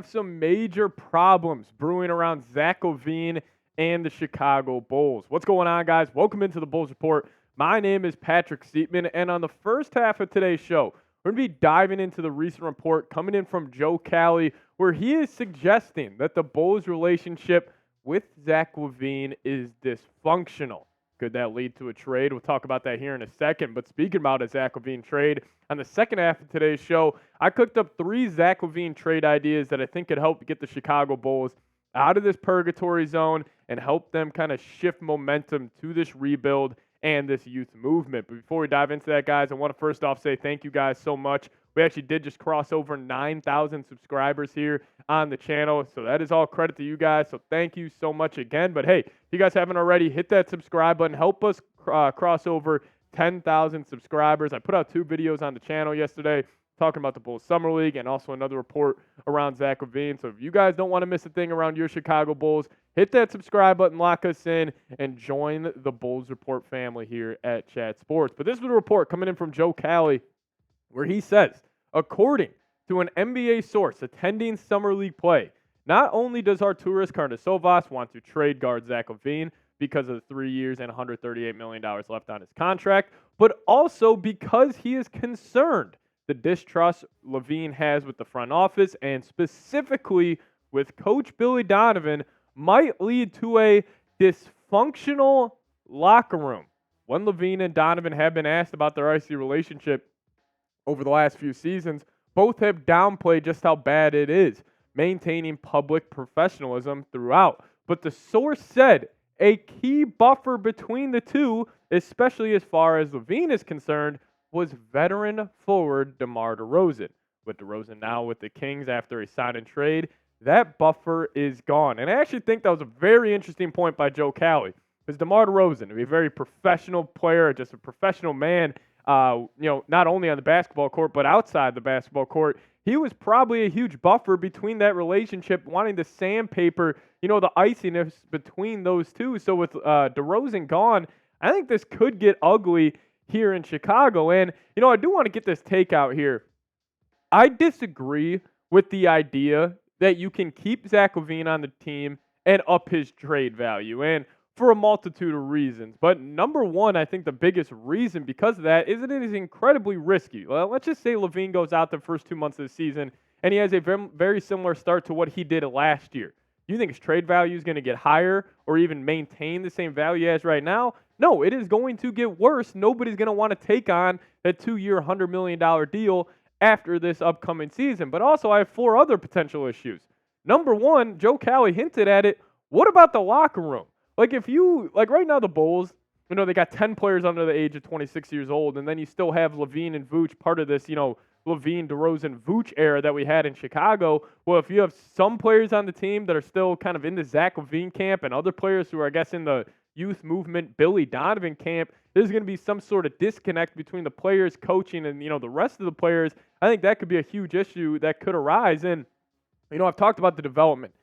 have some major problems brewing around Zach LaVine and the Chicago Bulls. What's going on, guys? Welcome into the Bulls Report. My name is Patrick Siepman, and on the first half of today's show, we're going to be diving into the recent report coming in from Joe Cowley, where he is suggesting that the Bulls' relationship with Zach LaVine is dysfunctional. Could that lead to a trade? We'll talk about that here in a second. But speaking about a Zach LaVine trade, on the second half of today's show, I cooked up 3 Zach LaVine trade ideas that I think could help get the Chicago Bulls out of this purgatory zone and help them kind of shift momentum to this rebuild and this youth movement. But before we dive into that, guys, I want to first off say thank you guys so much. We actually did just cross over 9,000 subscribers here on the channel, so that is all credit to you guys, so thank you so much again. But hey, if you guys haven't already, hit that subscribe button. Help us cross over 10,000 subscribers. I put out 2 videos on the channel yesterday talking about the Bulls Summer League and also another report around Zach LaVine. So if you guys don't want to miss a thing around your Chicago Bulls, hit that subscribe button, lock us in, and join the Bulls Report family here at Chat Sports. But this is a report coming in from Joe Cowley where he says, according to an NBA source attending Summer League play, not only does Arturas Karnisovas want to trade guard Zach LaVine because of the 3 years and $138 million left on his contract, but also because he is concerned the distrust LaVine has with the front office and specifically with Coach Billy Donovan might lead to a dysfunctional locker room. When LaVine and Donovan have been asked about their icy relationship over the last few seasons, both have downplayed just how bad it is, maintaining public professionalism throughout. But the source said a key buffer between the two, especially as far as LaVine is concerned, was veteran forward DeMar DeRozan. With DeRozan now with the Kings after a sign and trade, that buffer is gone. And I actually think that was a very interesting point by Joe Cowley, because DeMar DeRozan, a very professional player, just a professional man, not only on the basketball court, but outside the basketball court, he was probably a huge buffer between that relationship, wanting to sandpaper, the iciness between those two. So with DeRozan gone, I think this could get ugly here in Chicago. And, I do want to get this take out here. I disagree with the idea that you can keep Zach LaVine on the team and up his trade value, and for a multitude of reasons. But number one, I think the biggest reason because of that is that it is incredibly risky. Well, let's just say LaVine goes out the first 2 months of the season and he has a very similar start to what he did last year. You think his trade value is going to get higher or even maintain the same value as right now? No, it is going to get worse. Nobody's going to want to take on that 2-year, $100 million deal after this upcoming season. But also, I have 4 other potential issues. Number one, Joe Cowley hinted at it. What about the locker room? Right now the Bulls, they got 10 players under the age of 26 years old, and then you still have LaVine and Vooch, part of this, LaVine, DeRozan, Vooch era that we had in Chicago. Well, if you have some players on the team that are still kind of in the Zach LaVine camp and other players who are, I guess, in the youth movement Billy Donovan camp, there's going to be some sort of disconnect between the players, coaching, and, the rest of the players. I think that could be a huge issue that could arise. And, I've talked about the development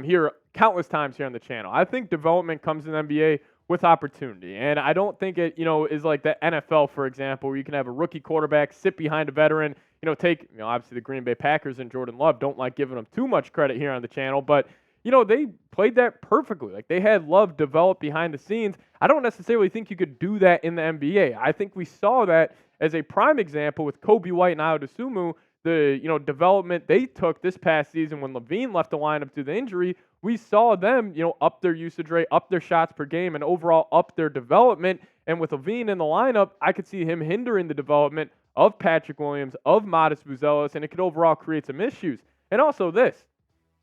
here countless times here on the channel. I think development comes in the NBA with opportunity. And I don't think it, is like the NFL, for example, where you can have a rookie quarterback sit behind a veteran, obviously the Green Bay Packers and Jordan Love don't like giving them too much credit here on the channel, but, they played that perfectly. Like, they had Love develop behind the scenes. I don't necessarily think you could do that in the NBA. I think we saw that as a prime example with Kobe White and Ayo Dosunmu, the, development they took this past season when LaVine left the lineup due to the injury. We saw them, up their usage rate, up their shots per game, and overall up their development. And with LaVine in the lineup, I could see him hindering the development of Patrick Williams, of Modest Buzelis, and it could overall create some issues. And also this,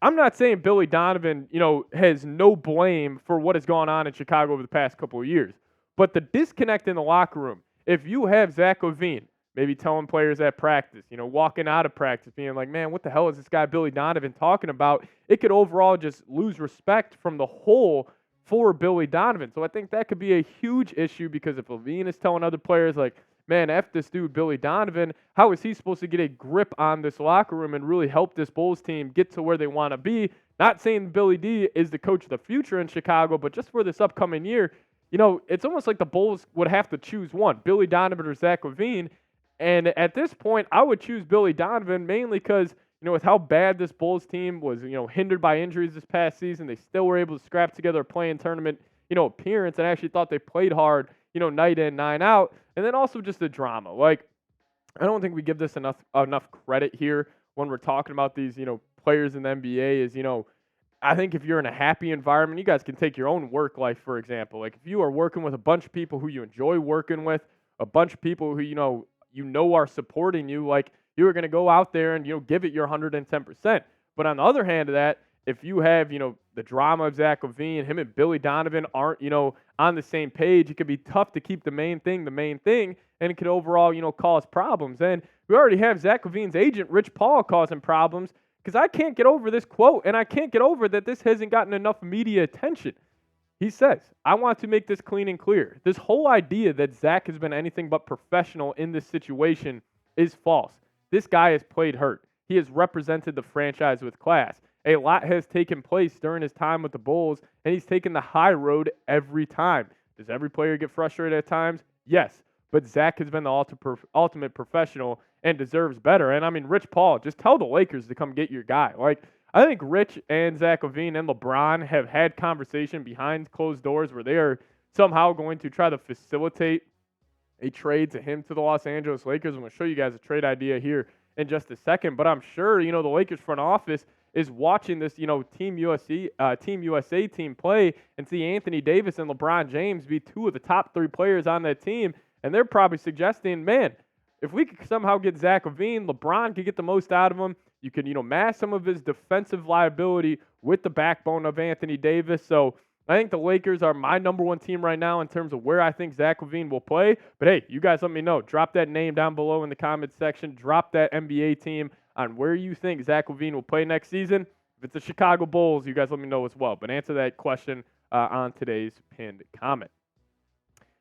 I'm not saying Billy Donovan, has no blame for what has gone on in Chicago over the past couple of years. But the disconnect in the locker room, if you have Zach LaVine, maybe telling players at practice, walking out of practice, being like, man, what the hell is this guy Billy Donovan talking about? It could overall just lose respect from the whole for Billy Donovan. So I think that could be a huge issue, because if LaVine is telling other players like, man, F this dude Billy Donovan, how is he supposed to get a grip on this locker room and really help this Bulls team get to where they want to be? Not saying Billy D is the coach of the future in Chicago, but just for this upcoming year, it's almost like the Bulls would have to choose one, Billy Donovan or Zach LaVine. And at this point, I would choose Billy Donovan mainly because, with how bad this Bulls team was, hindered by injuries this past season, they still were able to scrap together a play-in tournament, appearance, and I actually thought they played hard, night in, night out. And then also just the drama. Like, I don't think we give this enough credit here when we're talking about these, players in the NBA is, I think if you're in a happy environment, you guys can take your own work life, for example. Like if you are working with a bunch of people who you enjoy working with, a bunch of people who, are supporting you, like you are going to go out there and, give it your 110%. But on the other hand of that, if you have, the drama of Zach LaVine, him and Billy Donovan aren't, on the same page, it could be tough to keep the main thing, and it could overall, cause problems. And we already have Zach LaVine's agent, Rich Paul, causing problems because I can't get over this quote, and I can't get over that this hasn't gotten enough media attention. He says, I want to make this clean and clear. This whole idea that Zach has been anything but professional in this situation is false. This guy has played hurt. He has represented the franchise with class. A lot has taken place during his time with the Bulls, and he's taken the high road every time. Does every player get frustrated at times? Yes. But Zach has been the ultimate professional and deserves better. And, I mean, Rich Paul, just tell the Lakers to come get your guy. Like, I think Rich and Zach LaVine and LeBron have had conversation behind closed doors where they are somehow going to try to facilitate a trade to him to the Los Angeles Lakers. I'm going to show you guys a trade idea here in just a second. But I'm sure, the Lakers front office is watching this, Team USA team play and see Anthony Davis and LeBron James be two of the top three players on that team. And they're probably suggesting, man, if we could somehow get Zach LaVine, LeBron could get the most out of him. You can, mask some of his defensive liability with the backbone of Anthony Davis. So I think the Lakers are my number one team right now in terms of where I think Zach LaVine will play. But hey, you guys let me know. Drop that name down below in the comments section. Drop that NBA team on where you think Zach LaVine will play next season. If it's the Chicago Bulls, you guys let me know as well. But answer that question on today's pinned comment.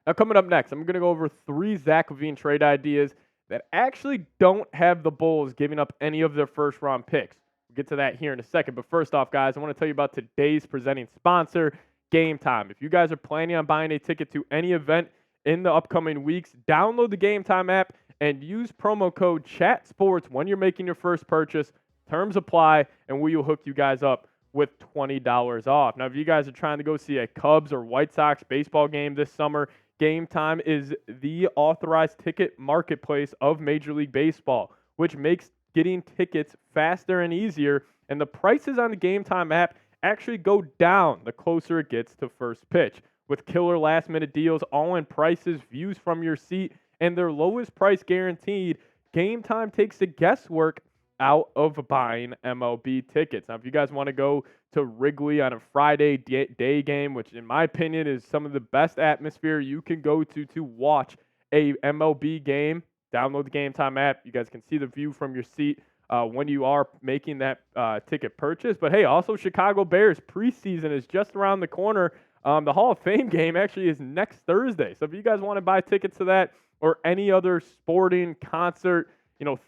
Now, coming up next, I'm going to go over 3 Zach LaVine trade ideas that actually don't have the Bulls giving up any of their first-round picks. We'll get to that here in a second. But first off, guys, I want to tell you about today's presenting sponsor, Game Time. If you guys are planning on buying a ticket to any event in the upcoming weeks, download the Game Time app and use promo code CHATSPORTS when you're making your first purchase. Terms apply, and we will hook you guys up with $20 off. Now, if you guys are trying to go see a Cubs or White Sox baseball game this summer, Game Time is the authorized ticket marketplace of Major League Baseball, which makes getting tickets faster and easier, and the prices on the Game Time app actually go down the closer it gets to first pitch. With killer last-minute deals, all-in prices, views from your seat, and their lowest price guaranteed, Game Time takes the guesswork out of buying MLB tickets. Now, if you guys want to go to Wrigley on a Friday day game, which in my opinion is some of the best atmosphere you can go to watch a MLB game, download the Game Time app. You guys can see the view from your seat when you are making that ticket purchase. But hey, also Chicago Bears preseason is just around the corner. The Hall of Fame game actually is next Thursday. So if you guys want to buy tickets to that or any other sporting concert,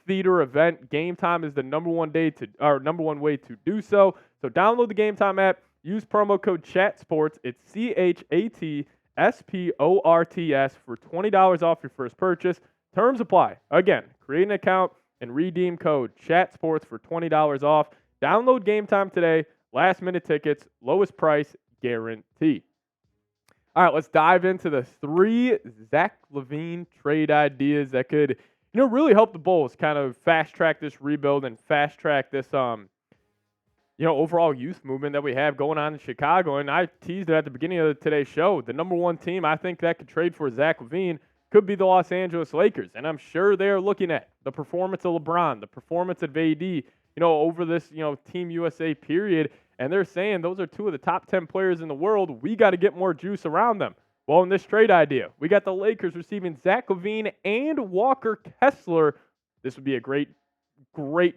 theater event, Game Time is the number one way to do so. So download the Game Time app, use promo code CHATSPORTS. It's CHATSPORTS for $20 off your first purchase. Terms apply. Again, create an account and redeem code CHATSPORTS for $20 off. Download Game Time today. Last minute tickets, lowest price guaranteed. All right, let's dive into the 3 Zach LaVine trade ideas that could really help the Bulls kind of fast-track this rebuild and fast-track this, overall youth movement that we have going on in Chicago. And I teased it at the beginning of today's show. The number one team I think that could trade for Zach LaVine could be the Los Angeles Lakers. And I'm sure they are looking at the performance of LeBron, the performance of AD, over this, Team USA period. And they're saying those are 2 of the top 10 players in the world. We got to get more juice around them. Well, in this trade idea, we got the Lakers receiving Zach LaVine and Walker Kessler. This would be a great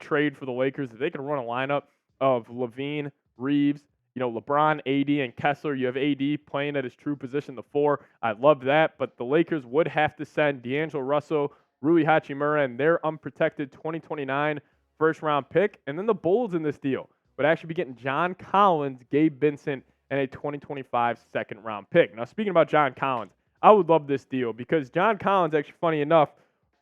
trade for the Lakers if they could run a lineup of LaVine, Reeves, LeBron, AD, and Kessler. You have AD playing at his true position, the 4. I love that, but the Lakers would have to send D'Angelo Russell, Rui Hachimura, and their unprotected 2029 first-round pick. And then the Bulls in this deal would actually be getting John Collins, Gabe Vincent, and a 2025 second-round pick. Now, speaking about John Collins, I would love this deal because John Collins, actually, funny enough,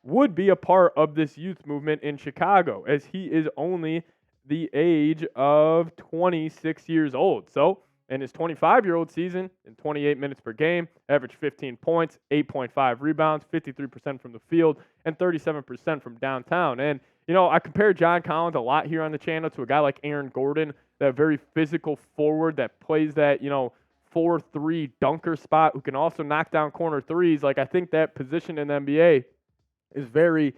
would be a part of this youth movement in Chicago, as he is only the age of 26 years old. So in his 25-year-old season, in 28 minutes per game, averaged 15 points, 8.5 rebounds, 53% from the field, and 37% from downtown. And, I compare John Collins a lot here on the channel to a guy like Aaron Gordon, that very physical forward that plays that, 4-3 dunker spot, who can also knock down corner threes. Like, I think that position in the NBA is very,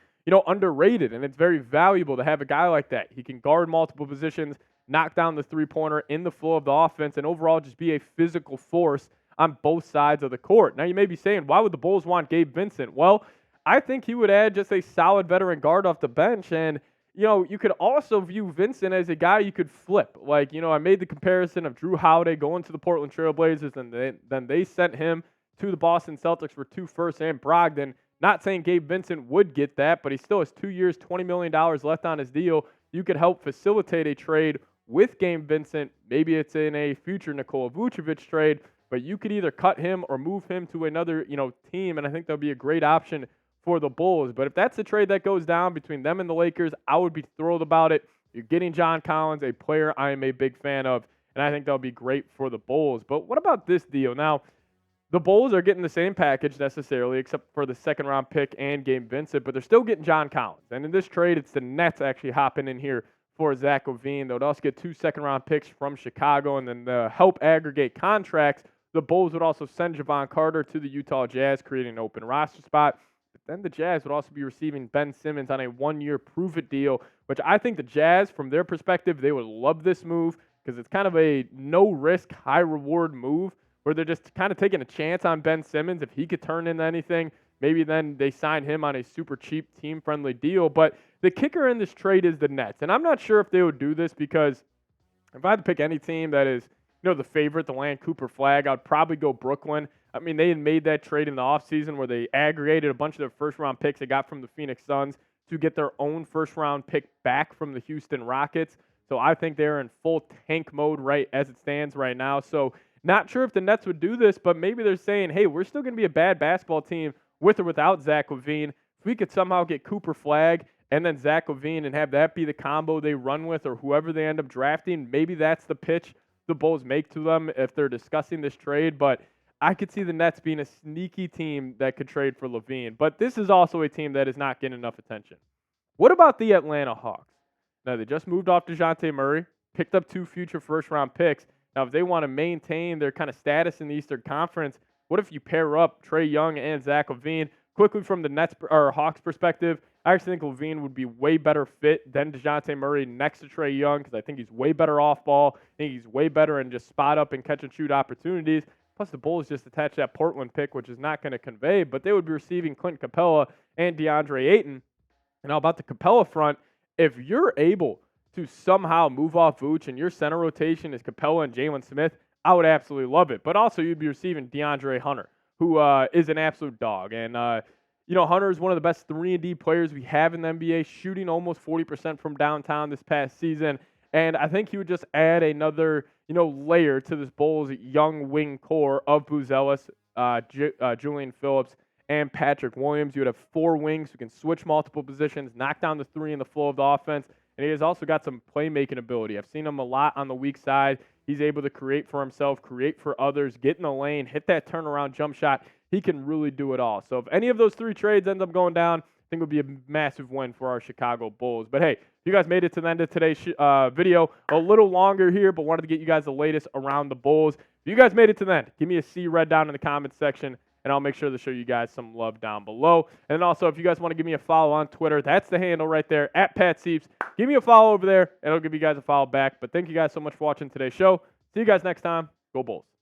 underrated, and it's very valuable to have a guy like that. He can guard multiple positions, knock down the three-pointer in the flow of the offense, and overall just be a physical force on both sides of the court. Now, you may be saying, why would the Bulls want Gabe Vincent? Well, I think he would add just a solid veteran guard off the bench, and, you could also view Vincent as a guy you could flip. Like, I made the comparison of Drew Holiday going to the Portland Trail Blazers, and then they sent him to the Boston Celtics for 2 firsts and Brogdon. Not saying Gabe Vincent would get that, but he still has 2 years, $20 million left on his deal. You could help facilitate a trade with Gabe Vincent. Maybe it's in a future Nikola Vucevic trade, but you could either cut him or move him to another, team, and I think that would be a great option for the Bulls. But if that's the trade that goes down between them and the Lakers, I would be thrilled about it. You're getting John Collins, a player I am a big fan of, and I think that would be great for the Bulls. But what about this deal? Now, the Bulls are getting the same package necessarily, except for the second-round pick and Gabe Vincent, but they're still getting John Collins. And in this trade, it's the Nets actually hopping in here for Zach LaVine. They'll also get 2 second-round picks from Chicago, and then to help aggregate contracts, the Bulls would also send Javon Carter to the Utah Jazz, creating an open roster spot. But then the Jazz would also be receiving Ben Simmons on a 1-year prove-it deal, which I think the Jazz, from their perspective, they would love this move because it's kind of a no-risk, high-reward move, where they're just kind of taking a chance on Ben Simmons. If he could turn into anything, maybe then they sign him on a super cheap, team-friendly deal. But the kicker in this trade is the Nets. And I'm not sure if they would do this because if I had to pick any team that is, the favorite to land Cooper Flag, I'd probably go Brooklyn. I mean, they had made that trade in the offseason where they aggregated a bunch of their first-round picks they got from the Phoenix Suns to get their own first-round pick back from the Houston Rockets. So I think they're in full tank mode right as it stands right now. So not sure if the Nets would do this, but maybe they're saying, hey, we're still going to be a bad basketball team with or without Zach LaVine. If we could somehow get Cooper Flag and then Zach LaVine and have that be the combo they run with or whoever they end up drafting, maybe that's the pitch the Bulls make to them if they're discussing this trade. But I could see the Nets being a sneaky team that could trade for LaVine. But this is also a team that is not getting enough attention. What about the Atlanta Hawks? Now, they just moved off DeJounte Murray, picked up 2 future first-round picks. Now, if they want to maintain their kind of status in the Eastern Conference, what if you pair up Trae Young and Zach LaVine? Quickly from the Nets or Hawks perspective, I actually think LaVine would be way better fit than DeJounte Murray next to Trae Young because I think he's way better off ball. I think he's way better in just spot up and catch and shoot opportunities. Plus, the Bulls just attached that Portland pick, which is not going to convey, but they would be receiving Clint Capella and DeAndre Ayton. And now about the Capella front, if you're able to somehow move off Vooch and your center rotation is Capella and Jalen Smith, I would absolutely love it. But also, you'd be receiving DeAndre Hunter, who is an absolute dog. And, Hunter is one of the best 3-and-D players we have in the NBA, shooting almost 40% from downtown this past season. And I think he would just add another, layer to this Bulls young wing core of Buzelis, Julian Phillips, and Patrick Williams. You would have 4 wings who can switch multiple positions, knock down the 3 in the flow of the offense. And he has also got some playmaking ability. I've seen him a lot on the weak side. He's able to create for himself, create for others, get in the lane, hit that turnaround jump shot. He can really do it all. So if any of those 3 trades end up going down, I think it would be a massive win for our Chicago Bulls. But hey, if you guys made it to the end of today's video, a little longer here, but wanted to get you guys the latest around the Bulls. If you guys made it to the end, give me a C red down in the comments section, and I'll make sure to show you guys some love down below. And also, if you guys want to give me a follow on Twitter, that's the handle right there, @PatSieps. Give me a follow over there, and I'll give you guys a follow back. But thank you guys so much for watching today's show. See you guys next time. Go Bulls.